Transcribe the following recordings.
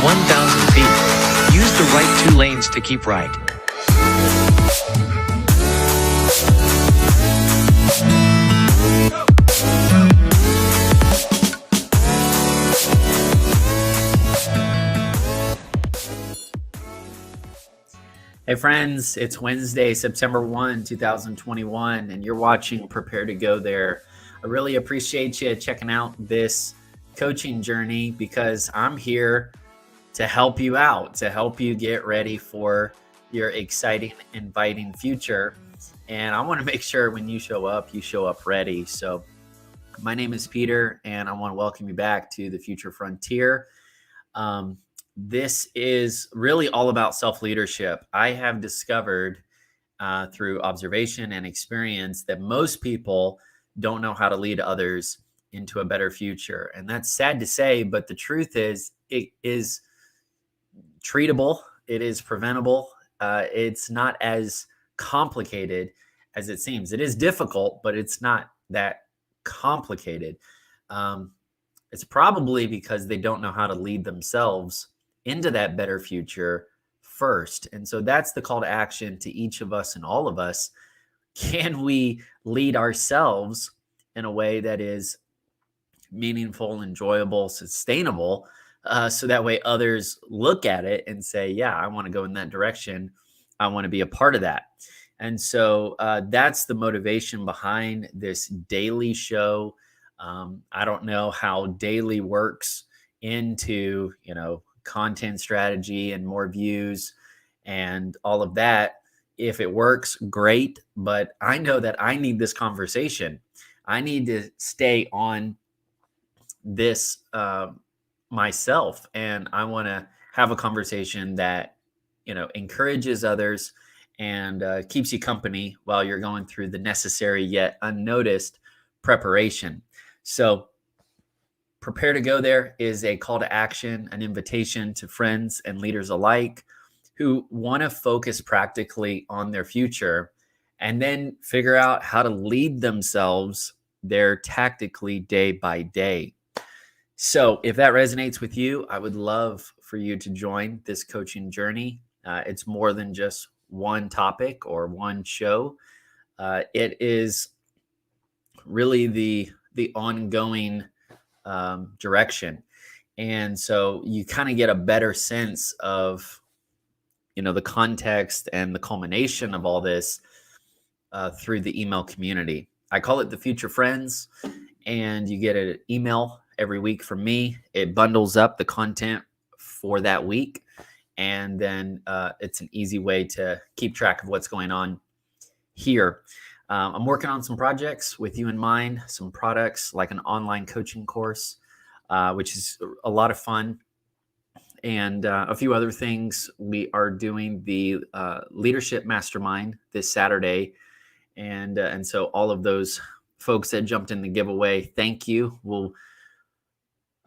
1,000 feet. Use the right 2 lanes to keep right. Hey friends, it's Wednesday, September 1, 2021, and you're watching Prepare to Go There. I really appreciate you checking out this coaching journey because I'm here to help you out, to help you get ready for your exciting, inviting future. And I want to make sure when you show up ready. So my name is Peter, and I want to welcome you back to the Future Frontier. This is really all about self-leadership. I have discovered through observation and experience that most people don't know how to lead others into a better future. And that's sad to say, but the truth is it is treatable. It is preventable. It's not as complicated as it seems. It is difficult, but it's not that complicated. It's probably because they don't know how to lead themselves into that better future first. And so that's the call to action to each of us and all of us. Can we lead ourselves in a way that is meaningful, enjoyable, sustainable, so that way others look at it and say, yeah, I want to go in that direction. I want to be a part of that. And so that's the motivation behind this daily show. I don't know how daily works into, content strategy and more views and all of that. If it works, great. But I know that I need this conversation. I need to stay on this myself. And I want to have a conversation that, encourages others and keeps you company while you're going through the necessary yet unnoticed preparation. So Prepare to Go There is a call to action, an invitation to friends and leaders alike who want to focus practically on their future and then figure out how to lead themselves there tactically day by day. So if that resonates with you, I would love for you to join this coaching journey. It's more than just one topic or one show. It is really the ongoing direction. And so you kind of get a better sense of, the context and the culmination of all this through the email community. I call it the Future Friends, and you get an email every week from me. It bundles up the content for that week. And then it's an easy way to keep track of what's going on here. I'm working on some projects with you in mind, some products like an online coaching course, which is a lot of fun, and a few other things. We are doing the Leadership Mastermind this Saturday, and so all of those folks that jumped in the giveaway, thank you.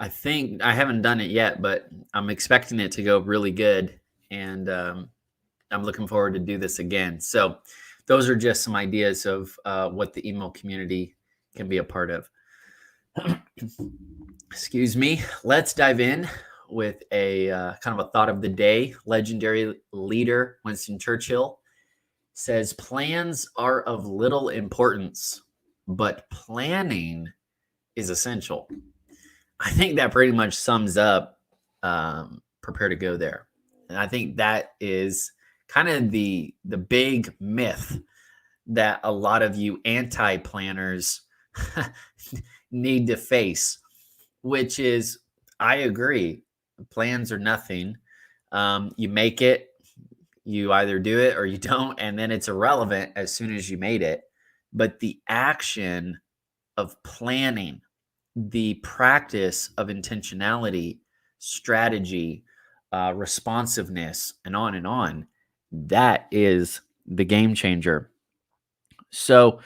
I think I haven't done it yet, but I'm expecting it to go really good, and I'm looking forward to do this again. So those are just some ideas of what the email community can be a part of. Excuse me. Let's dive in with a kind of a thought of the day. Legendary leader Winston Churchill says, plans are of little importance, but planning is essential. I think that pretty much sums up Prepare to Go There. And I think that is kind of the big myth that a lot of you anti-planners need to face, which is, I agree, plans are nothing. You make it, you either do it or you don't, and then it's irrelevant as soon as you made it. But the action of planning, the practice of intentionality, strategy, responsiveness, and on, that is the game changer. So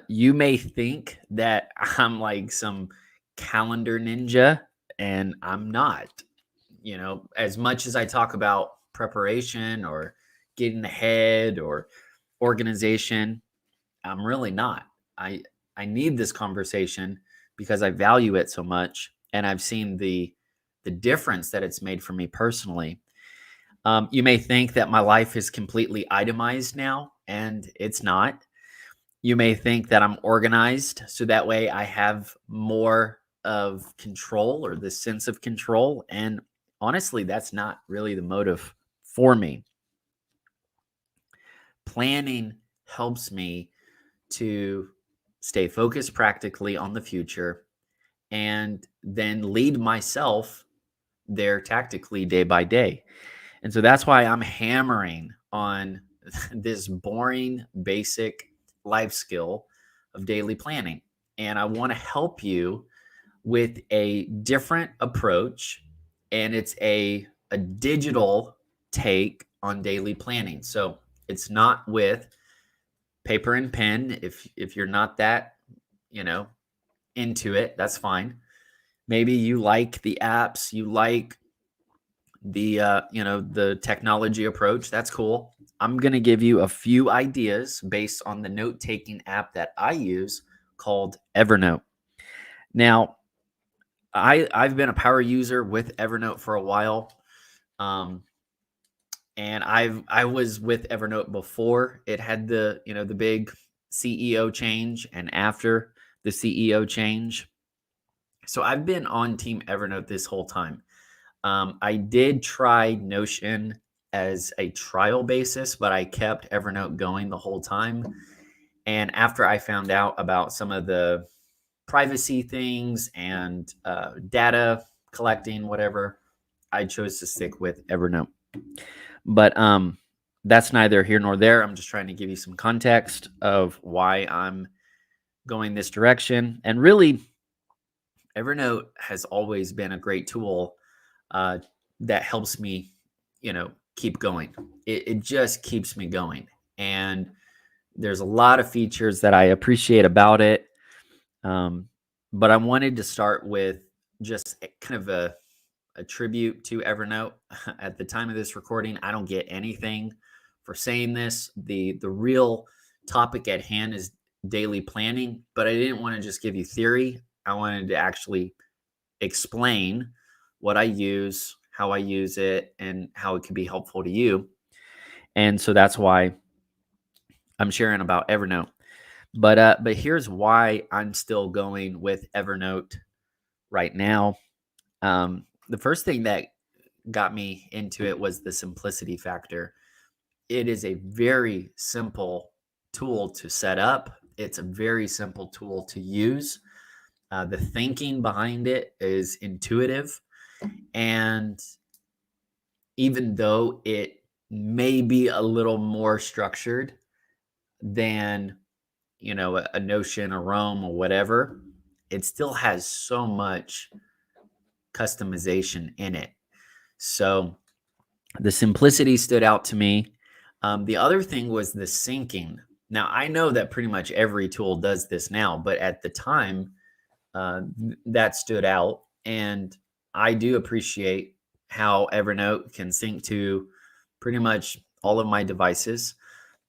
you may think that I'm like some calendar ninja, and I'm not. As much as I talk about preparation or getting ahead or organization, I'm really not. I need this conversation because I value it so much, and I've seen the the difference that it's made for me personally. You may think that my life is completely itemized now, and it's not. You may think that I'm organized, so that way I have more of control or the sense of control. And honestly, that's not really the motive for me. Planning helps me to stay focused practically on the future and then lead myself there tactically day by day. And so that's why I'm hammering on this boring, basic life skill of daily planning. And I want to help you with a different approach, and it's a digital take on daily planning. So it's not with paper and pen. If you're not that, you know, into it, that's fine. Maybe you like the apps, you like the technology approach. That's cool. I'm going to give you a few ideas based on the note-taking app that I use called Evernote. Now, I've been a power user with Evernote for a while. And I was with Evernote before it had the big CEO change, and after the CEO change. So I've been on Team Evernote this whole time. I did try Notion as a trial basis, but I kept Evernote going the whole time. And after I found out about some of the privacy things and data collecting, whatever, I chose to stick with Evernote. But that's neither here nor there. I'm just trying to give you some context of why I'm going this direction. And really, Evernote has always been a great tool that helps me, keep going. It just keeps me going. And there's a lot of features that I appreciate about it. But I wanted to start with just kind of a tribute to Evernote. At the time of this recording, I don't get anything for saying this. The real topic at hand is daily planning, but I didn't want to just give you theory. I wanted to actually explain what I use, how I use it, and how it can be helpful to you. And so that's why I'm sharing about Evernote. But here's why I'm still going with Evernote right now. The first thing that got me into it was the simplicity factor. It is a very simple tool to set up. It's a very simple tool to use. The thinking behind it is intuitive. And even though it may be a little more structured than, a Notion, a Rome, or whatever, it still has so much customization in it. So the simplicity stood out to me. The other thing was the syncing. Now, I know that pretty much every tool does this now, but at the time, that stood out. And I do appreciate how Evernote can sync to pretty much all of my devices.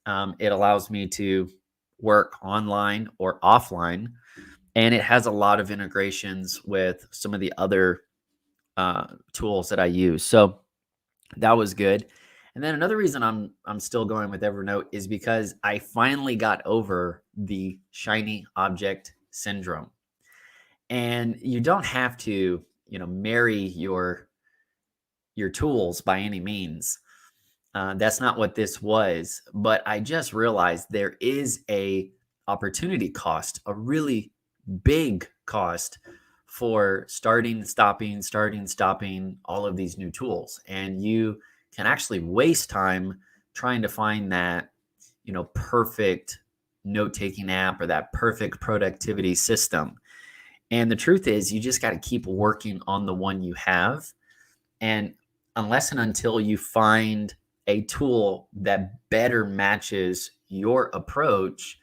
It allows me to work online or offline, and it has a lot of integrations with some of the other tools that I use. So that was good. And then another reason I'm still going with Evernote is because I finally got over the shiny object syndrome. And you don't have to, marry your tools by any means. That's not what this was. But I just realized there is a opportunity cost, a really big cost for starting, stopping all of these new tools. And you can actually waste time trying to find that, perfect note-taking app or that perfect productivity system. And the truth is, you just got to keep working on the one you have. And unless and until you find a tool that better matches your approach,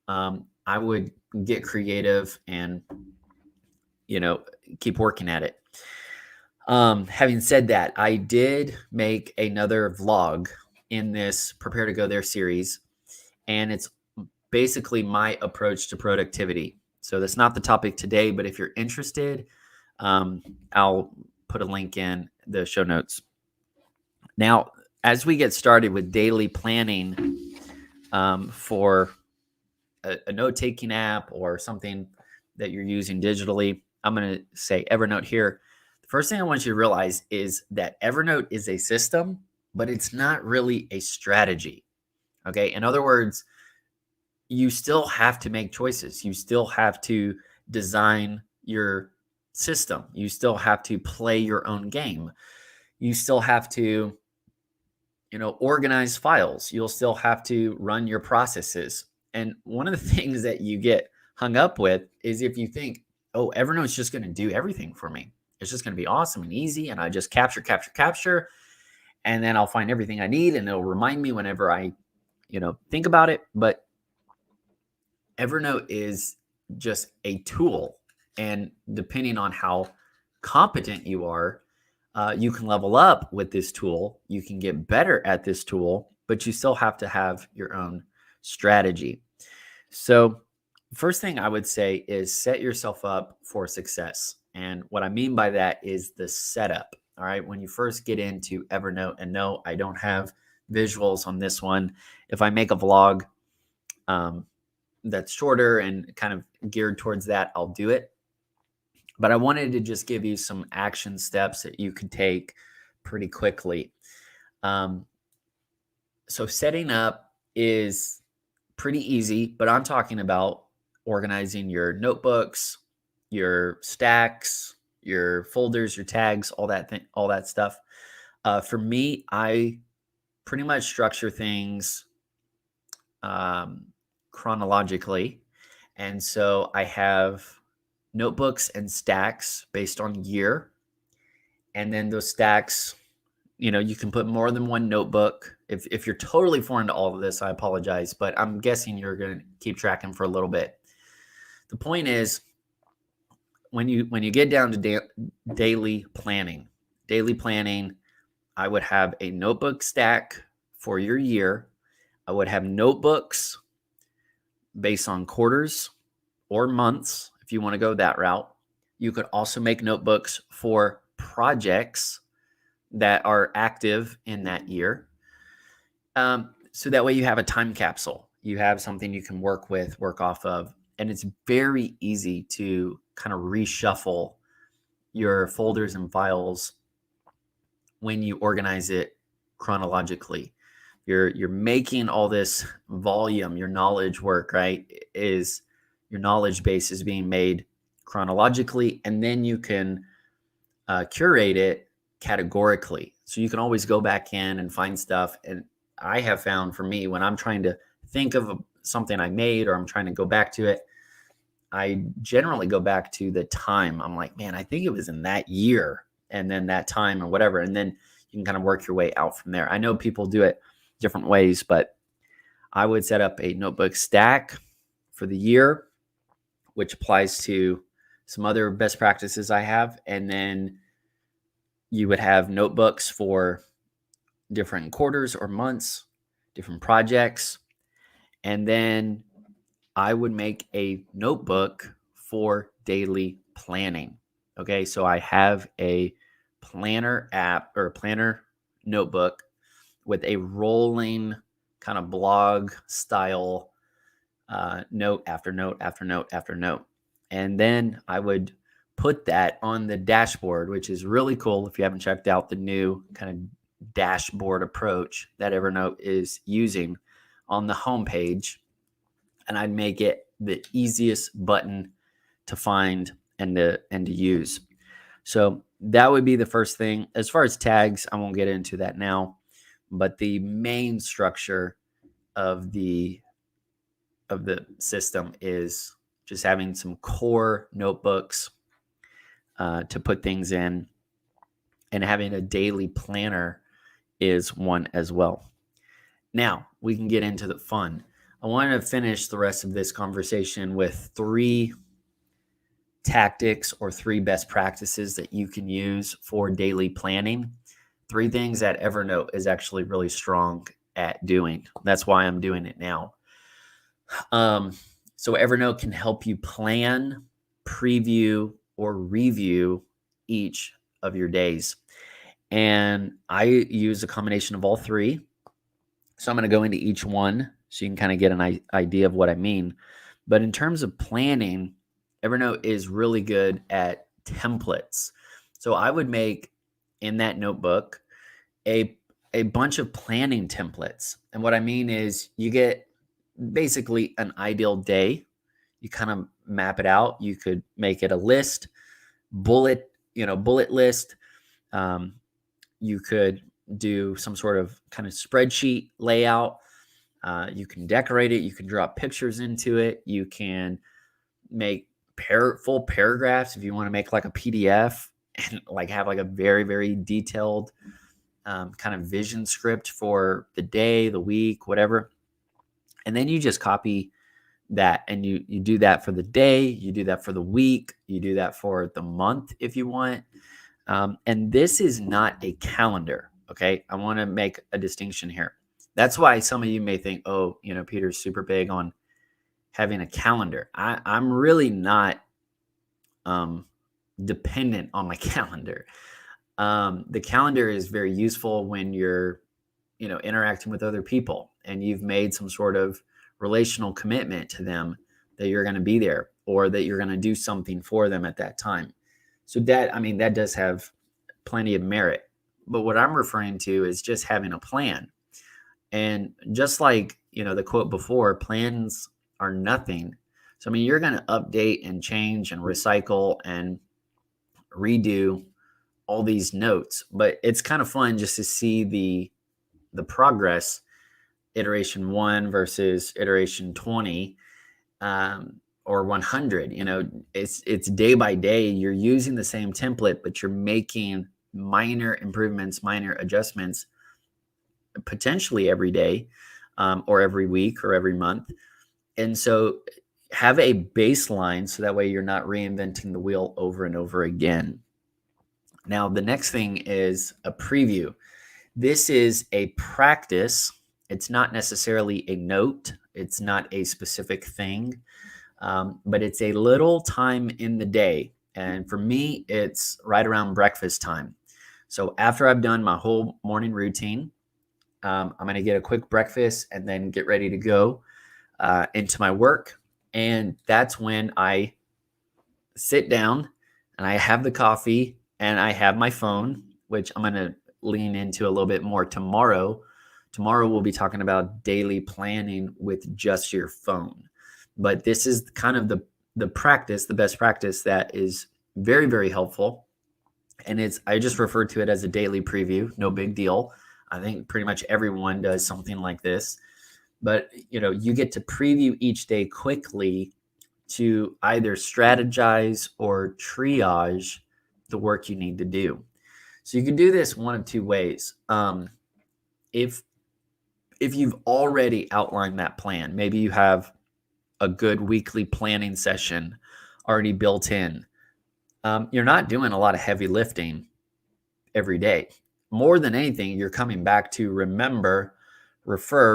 I would get creative and, keep working at it. Having said that, I did make another vlog in this Prepare to Go There series, and it's basically my approach to productivity. So that's not the topic today, but if you're interested, I'll put a link in the show notes. Now, as we get started with daily planning for a note-taking app or something that you're using digitally, I'm going to say Evernote here. The first thing I want you to realize is that Evernote is a system, but it's not really a strategy. Okay. In other words, you still have to make choices. You still have to design your system. You still have to play your own game. You still have to, organize files. You'll still have to run your processes. And one of the things that you get hung up with is if you think, oh, Evernote's just going to do everything for me. It's just going to be awesome and easy. And I just capture. And then I'll find everything I need and it'll remind me whenever I, think about it. But Evernote is just a tool. And depending on how competent you are, you can level up with this tool. You can get better at this tool, but you still have to have your own strategy. So first thing I would say is set yourself up for success. And what I mean by that is the setup. All right. When you first get into Evernote, and no, I don't have visuals on this one. If I make a vlog that's shorter and kind of geared towards that, I'll do it. But I wanted to just give you some action steps that you could take pretty quickly. So setting up is pretty easy, but I'm talking about organizing your notebooks, your stacks, your folders, your tags, all that stuff. For me, I pretty much structure things chronologically. And so I have notebooks and stacks based on year. And then those stacks, you can put more than one notebook. If you're totally foreign to all of this, I apologize, but I'm guessing you're going to keep tracking for a little bit. The point is, when you get down to daily planning, I would have a notebook stack for your year. I would have notebooks based on quarters or months, if you want to go that route. You could also make notebooks for projects that are active in that year. So that way you have a time capsule. You have something you can work off of. And it's very easy to kind of reshuffle your folders and files when you organize it chronologically. You're making all this volume, your knowledge work, right? Is your knowledge base is being made chronologically, and then you can curate it categorically. So you can always go back in and find stuff. And I have found, for me, when I'm trying to think of something I made or I'm trying to go back to it, I generally go back to the time. I'm like, man, I think it was in that year and then that time or whatever. And then you can kind of work your way out from there. I know people do it different ways, but I would set up a notebook stack for the year, which applies to some other best practices I have. And then you would have notebooks for different quarters or months, different projects. And then I would make a notebook for daily planning. Okay, so I have a planner app or a planner notebook with a rolling kind of blog style note after note after note after note. And then I would put that on the dashboard, which is really cool. If you haven't checked out the new kind of dashboard approach that Evernote is using on the homepage, and I'd make it the easiest button to find and to use. So that would be the first thing. As far as tags, I won't get into that now, but the main structure of the system is just having some core notebooks to put things in, and having a daily planner is one as well. Now we can get into the fun. I want to finish the rest of this conversation with 3 tactics or 3 best practices that you can use for daily planning. 3 things that Evernote is actually really strong at doing. That's why I'm doing it now. So Evernote can help you plan, preview, or review each of your days. And I use a combination of all three. So I'm going to go into each one so you can kind of get an idea of what I mean. But in terms of planning, Evernote is really good at templates. So I would make in that notebook a bunch of planning templates. And what I mean is you get basically an ideal day. You kind of map it out. You could make it a list, bullet list. You could do some sort of kind of spreadsheet layout. You can decorate it. You can drop pictures into it. You can make full paragraphs if you want to make like a PDF and like have like a very, very detailed kind of vision script for the day, the week, whatever. And then you just copy that and you do that for the day, you do that for the week, you do that for the month if you want. And this is not a calendar. Okay. I want to make a distinction here. That's why some of you may think, oh, Peter's super big on having a calendar. I'm really not dependent on my calendar. The calendar is very useful when you're, interacting with other people and you've made some sort of relational commitment to them that you're going to be there or that you're going to do something for them at that time. So that does have plenty of merit. But what I'm referring to is just having a plan. And just like, the quote before, plans are nothing. So, you're going to update and change and recycle and redo all these notes, but it's kind of fun just to see the progress, iteration 1 versus iteration 20 or 100. It's day by day. You're using the same template, but you're making minor improvements, minor adjustments, potentially every day or every week or every month. And so have a baseline so that way you're not reinventing the wheel over and over again. Now, the next thing is a preview. This is a practice. It's not necessarily a note. It's not a specific thing, but it's a little time in the day. And for me, it's right around breakfast time. So after I've done my whole morning routine, I'm going to get a quick breakfast and then get ready to go into my work. And that's when I sit down and I have the coffee and I have my phone, which I'm going to lean into a little bit more tomorrow. Tomorrow we'll be talking about daily planning with just your phone. But this is kind of the practice, the best practice that is very, very helpful. And I just refer to it as a daily preview. No big deal. I think pretty much everyone does something like this. But, you get to preview each day quickly to either strategize or triage the work you need to do. So you can do this one of two ways. If you've already outlined that plan, maybe you have a good weekly planning session already built in. You're not doing a lot of heavy lifting every day. More than anything, you're coming back to refer.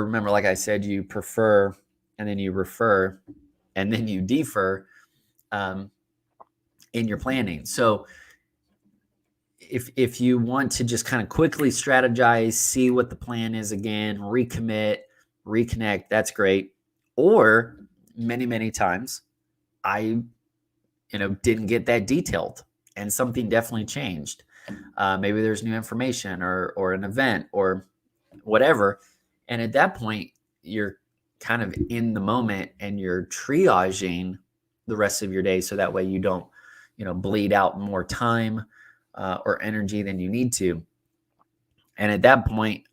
Remember, like I said, you prefer, and then you refer, and then you defer in your planning. So if you want to just kind of quickly strategize, see what the plan is again, recommit, reconnect, that's great. Or many, many times I, didn't get that detailed and something definitely changed. Maybe there's new information or an event or whatever. And at that point, you're kind of in the moment and you're triaging the rest of your day. So that way you don't, bleed out more time or energy than you need to. And at that point,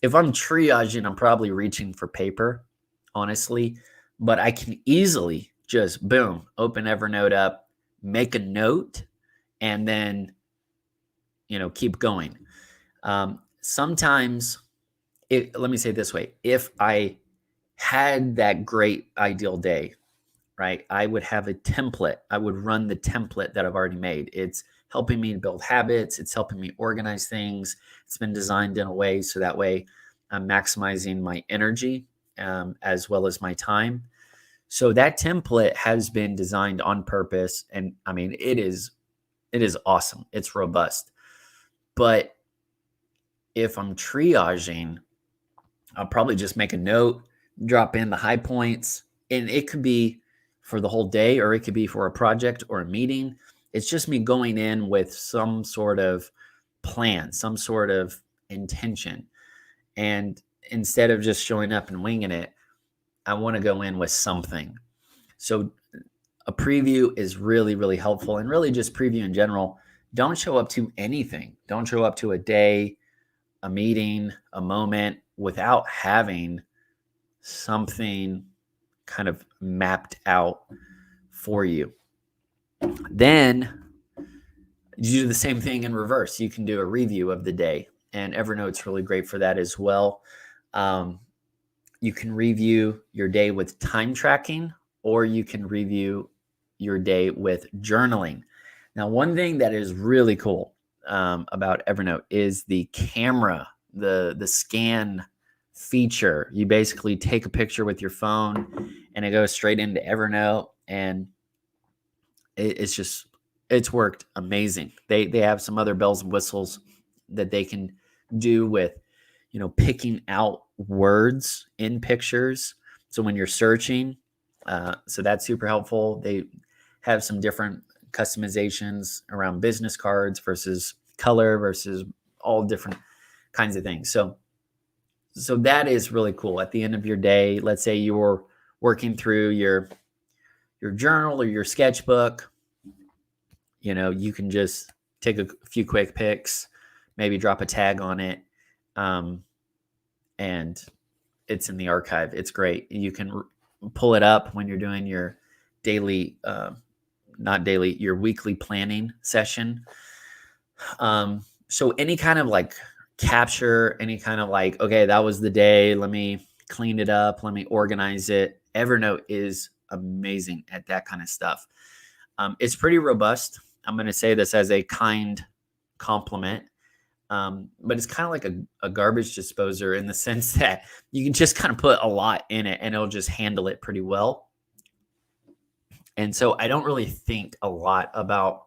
if I'm triaging, I'm probably reaching for paper, honestly, but I can easily just boom, open Evernote up, make a note, and then, keep going. Sometimes, let me say it this way. If I had that great ideal day, right, I would have a template. I would run the template that I've already made. It's helping me to build habits. It's helping me organize things. It's been designed in a way so that way I'm maximizing my energy as well as my time. So that template has been designed on purpose. And it is It is awesome. It's robust. But if I'm triaging, I'll probably just make a note, drop in the high points, and it could be for the whole day or it could be for a project or a meeting. It's just me going in with some sort of plan, some sort of intention. And instead of just showing up and winging it, I want to go in with something. So a preview is really, really helpful, and really just preview in general. Don't show up to anything. Don't show up to a day, a meeting, a moment without having something kind of mapped out for you. Then you do the same thing in reverse. You can do a review of the day, and Evernote's really great for that as well. You can review your day with time tracking, or you can review your day with journaling. Now, one thing that is really cool about Evernote is the camera, the scan feature. You basically take a picture with your phone and it goes straight into Evernote, and it's worked amazing. They have some other bells and whistles that they can do with, picking out words in pictures. So when you're searching, so that's super helpful. They have some different customizations around business cards versus color versus all different kinds of things. So that is really cool. At the end of your day, let's say you're working through your journal or your sketchbook, you can just take a few quick pics, maybe drop a tag on it, and it's in the archive. It's great. You can pull it up when you're doing your daily, your weekly planning session. So any kind of like capture, any kind of like, okay, that was the day. Let me clean it up. Let me organize it. Evernote is amazing at that kind of stuff. It's pretty robust. I'm going to say this as a kind compliment. But it's kind of like a garbage disposer in the sense that you can just kind of put a lot in it and it'll just handle it pretty well. And so I don't really think a lot about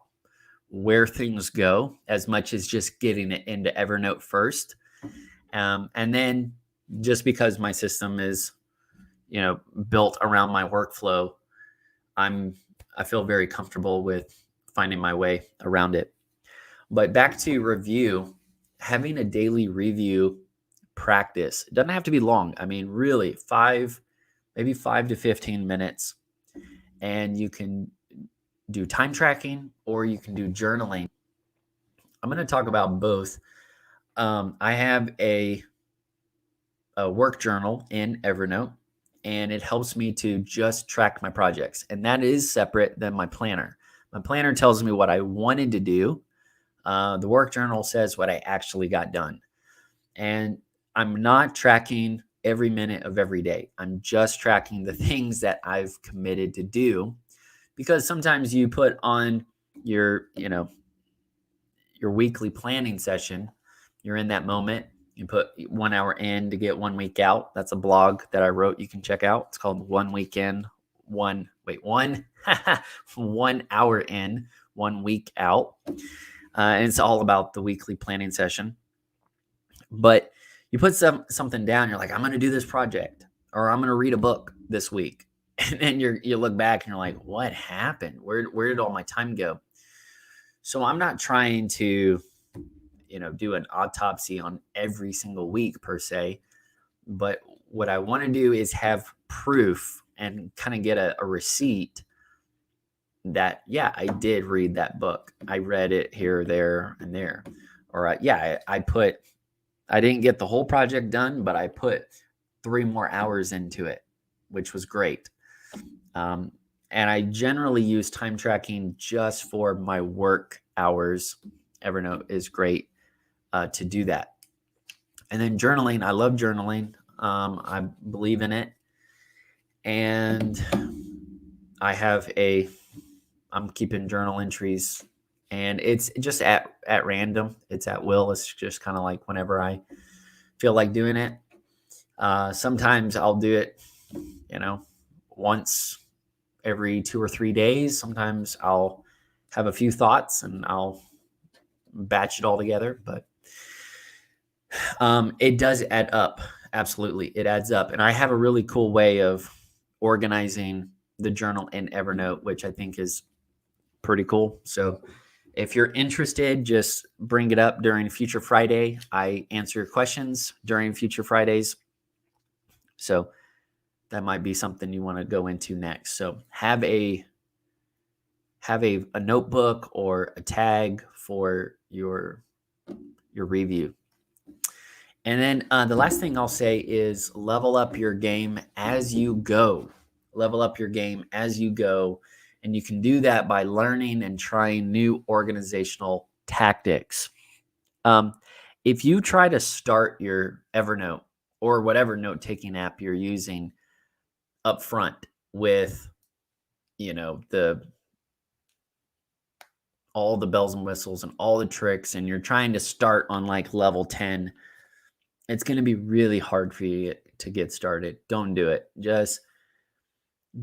where things go as much as just getting it into Evernote first. And then just because my system is, built around my workflow, I feel very comfortable with finding my way around it. But back to review, having a daily review practice. It doesn't have to be long. I mean, really, maybe 5 to 15 minutes. And you can do time tracking or you can do journaling. I'm going to talk about both. I have a work journal in Evernote, and it helps me to just track my projects. And that is separate than my planner. My planner tells me what I wanted to do. The work journal says what I actually got done. And I'm not tracking every minute of every day. I'm just tracking the things that I've committed to do, because sometimes you put on your weekly planning session, you're in that moment, you put 1 hour in to get 1 week out. That's a blog that I wrote. You can check out. It's called 1 week in, 1 hour in, 1 week out. And it's all about the weekly planning session. But you put something down, you're like, I'm going to do this project, or I'm going to read a book this week. And then you look back and you're like, what happened? Where did all my time go? So I'm not trying to, do an autopsy on every single week per se. But what I want to do is have proof and kind of get a receipt that, yeah, I did read that book. I read it here, there, and there. Or I didn't get the whole project done, but I put 3 more hours into it, which was great. And I generally use time tracking just for my work hours. Evernote is great to do that. And then journaling, I love journaling. I believe in it. And I'm keeping journal entries, and it's just at random. It's at will. It's just kind of like whenever I feel like doing it. Sometimes I'll do it, once every 2 or 3 days. Sometimes I'll have a few thoughts and I'll batch it all together. But it does add up. Absolutely. It adds up. And I have a really cool way of organizing the journal in Evernote, which I think is pretty cool. So if you're interested, just bring it up during Future Friday. I answer your questions during Future Fridays. So that might be something you want to go into next. So have a notebook or a tag for your review. And then the last thing I'll say is level up your game as you go. Level up your game as you go. And you can do that by learning and trying new organizational tactics. If you try to start your Evernote or whatever note-taking app you're using up front with, all the bells and whistles and all the tricks, and you're trying to start on like level 10, it's going to be really hard for you to get started. Don't do it. Just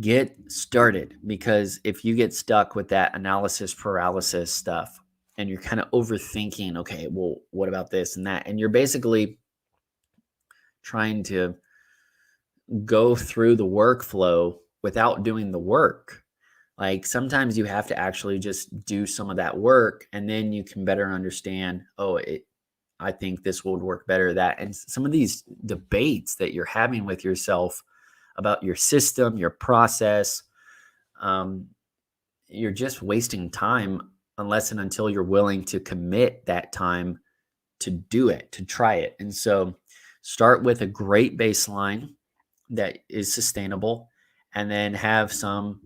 get started, because if you get stuck with that analysis paralysis stuff and you're kind of overthinking, okay, well, what about this and that? And you're basically trying to go through the workflow without doing the work. Like sometimes you have to actually just do some of that work, and then you can better understand, I think this would work better, that. And some of these debates that you're having with yourself about your system, your process, you're just wasting time unless and until you're willing to commit that time to do it, to try it. And so start with a great baseline that is sustainable, and then have some,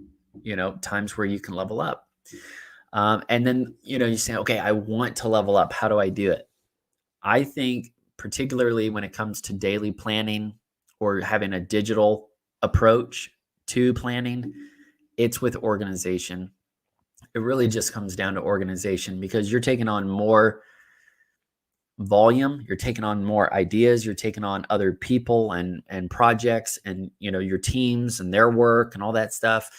times where you can level up. And then, you say, okay, I want to level up. How do I do it? I think particularly when it comes to daily planning or having a digital approach to planning, it's with organization. It really just comes down to organization, because you're taking on more volume, you're taking on more ideas, you're taking on other people and projects and, your teams and their work and all that stuff.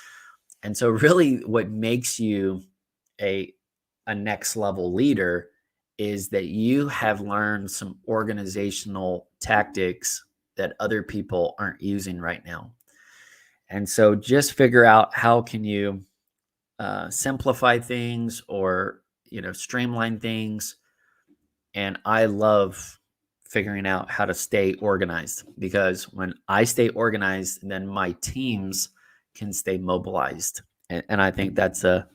And so really what makes you a next level leader is that you have learned some organizational tactics that other people aren't using right now. And so just figure out how can you simplify things or, streamline things. And I love figuring out how to stay organized, because when I stay organized, then my teams can stay mobilized. And I think that's a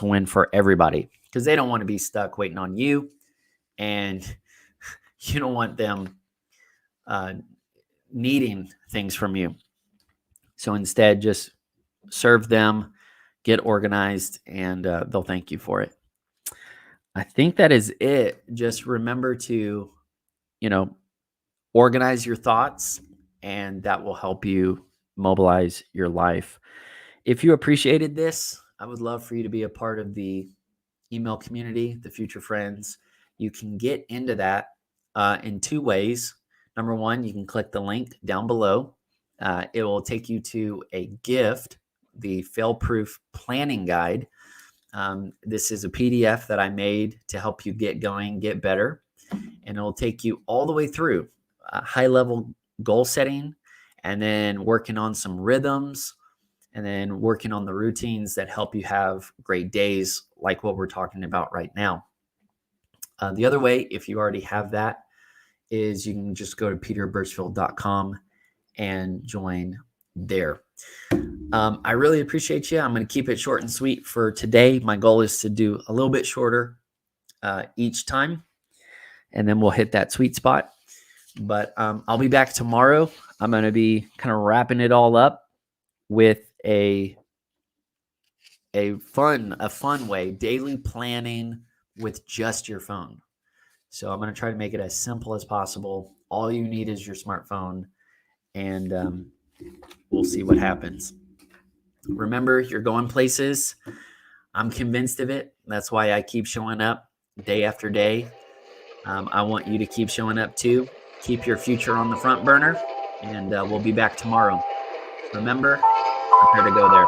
win for everybody, because they don't want to be stuck waiting on you, and you don't want them needing things from you. So instead, just serve them, get organized, and they'll thank you for it. I think that is it. Just remember to, organize your thoughts, and that will help you mobilize your life. If you appreciated this, I would love for you to be a part of the email community, the Future Friends. You can get into that in two ways. Number one, you can click the link down below. It will take you to a gift, the Fail-Proof Planning Guide. This is a PDF that I made to help you get going, get better. And it'll take you all the way through high-level goal setting, and then working on some rhythms, and then working on the routines that help you have great days like what we're talking about right now. The other way, if you already have that, is you can just go to peterbirchfield.com and join there. I really appreciate you. I'm going to keep it short and sweet for today. My goal is to do a little bit shorter each time, and then we'll hit that sweet spot. But I'll be back tomorrow. I'm going to be kind of wrapping it all up with a fun way, daily planning with just your phone. So I'm going to try to make it as simple as possible. All you need is your smartphone, and we'll see what happens. Remember, you're going places. I'm convinced of it. That's why I keep showing up day after day. I want you to keep showing up too. Keep your future on the front burner, and we'll be back tomorrow. Remember, prepare to go there.